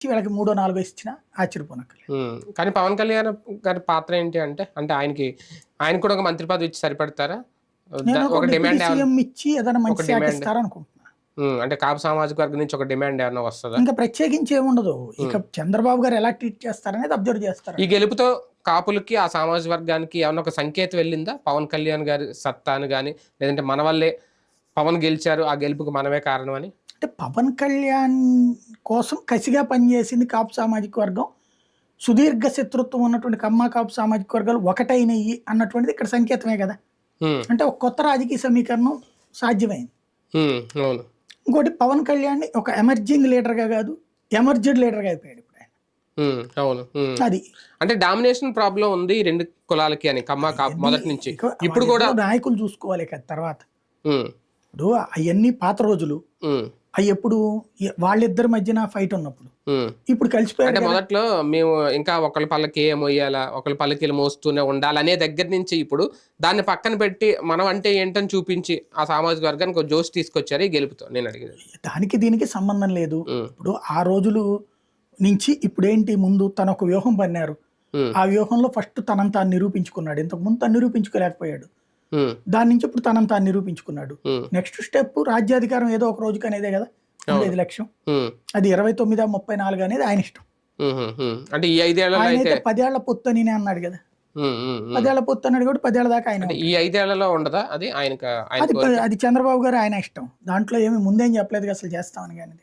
వీళ్ళకి మూడో నాలుగో ఇచ్చినా ఆశ్చర్యపోనక్కర్లేదు. కానీ పవన్ కళ్యాణ్ గారి పాత్ర ఏంటి అంటే అంటే ఆయన కూడా ఒక మంత్రి పదవి ఇచ్చి సరిపెడతారా? నేను ఒక డిమాండ్ సీఎం ఇచ్చి ఏదైనా మంచి శాఖ డిమాండ్ ఇస్తారనుకుంటున్నా. అంటే కాపు సామాజిక వర్గం నుంచి ఒక డిమాండ్ ఏమన్నా వస్తుందా? ఇంకా ప్రత్యేకించి ఏముండదు. ఇక చంద్రబాబు గారు ఎలా ట్రీట్ చేస్తారనేది అబ్జర్వ్ చేస్తారు. ఈ గెలుపుతో కాపులకి ఆ సామాజిక వర్గానికి ఏమన్నా ఒక సంకేతం వెళ్ళిందా? పవన్ కళ్యాణ్ గారి సత్తాను కానీ లేదంటే మన వల్లే పవన్ గెలిచారు, ఆ గెలుపుకి మనమే కారణం అని. అంటే పవన్ కళ్యాణ్ కోసం కసిగా పనిచేసింది కాపు సామాజిక వర్గం. సుదీర్ఘ శత్రుత్వం ఉన్నటువంటి కమ్మ కాపు సామాజిక వర్గాలు ఒకటైనవి అన్నటువంటిది ఇక్కడ సంకేతమే కదా. అంటే ఒక కొత్త రాజకీయ సమీకరణం సాధ్యమైంది. అవును. ఇంకోటి పవన్ కళ్యాణ్ ఒక ఎమర్జింగ్ లీడర్గా కాదు, ఎమర్జెడ్ లీడర్గా అయిపోయాడు ఇప్పుడు ఆయన. అవును. అది అంటే డామినేషన్ ప్రాబ్లం ఉంది ఈ రెండు కులాలకి అని కమ్మ కాపు మొదటి నుంచి. ఇప్పుడు కూడా నాయకులు చూసుకోవాలి కదా తర్వాత. ఇప్పుడు అవన్నీ పాత రోజులు, అవి ఎప్పుడు వాళ్ళిద్దరి మధ్యన ఫైట్ ఉన్నప్పుడు. ఇప్పుడు కలిసిపోయారు. అంటే మొదట్లో మేము ఇంకా ఒకళ్ళ పల్లకి మోయాలా, ఒకళ్ళ పల్లకీలు మోస్తూనే ఉండాలనే దగ్గర నుంచి ఇప్పుడు దాన్ని పక్కన పెట్టి మనం అంటే ఏంటని చూపించి ఆ సామాజిక వర్గానికి ఒక జోష్ తీసుకొచ్చారు ఈ గెలుపుతో. నేను అడిగేది దానికి దీనికి సంబంధం లేదు. ఇప్పుడు ఆ రోజులు నుంచి ఇప్పుడేంటి, ముందు తన ఒక వ్యూహం పన్నారు. ఆ వ్యూహంలో ఫస్ట్ తనంతా తాను నిరూపించుకున్నాడు. ఇంతకు ముందు తను నిరూపించుకోలేకపోయాడు. దాని నుంచి ఇప్పుడు తనంతా తాను నిరూపించుకున్నాడు. నెక్స్ట్ స్టెప్ రాజ్యాధికారం ఏదో ఒక రోజుకి అనేదే కదా ఉండేది లక్ష్యం. అది 29, 34 అనేది ఆయన ఇష్టం. అంటే ఈ 5 ఏళ్లలో అయితే 10 ఏళ్ల పొత్తు అని అన్నాడు కదా. 10 ఏళ్ల పొత్తు అన్నాడు కూడా 10 ఏళ్ల దాకా ఆయన. ఈ 5 ఏళ్లలో ఉండదా అది ఆయనకి? అది చంద్రబాబు గారు ఆయన ఇష్టం. దాంట్లో ఏమి ముందేం చెప్పలేదు అసలు చేస్తామని కానీ.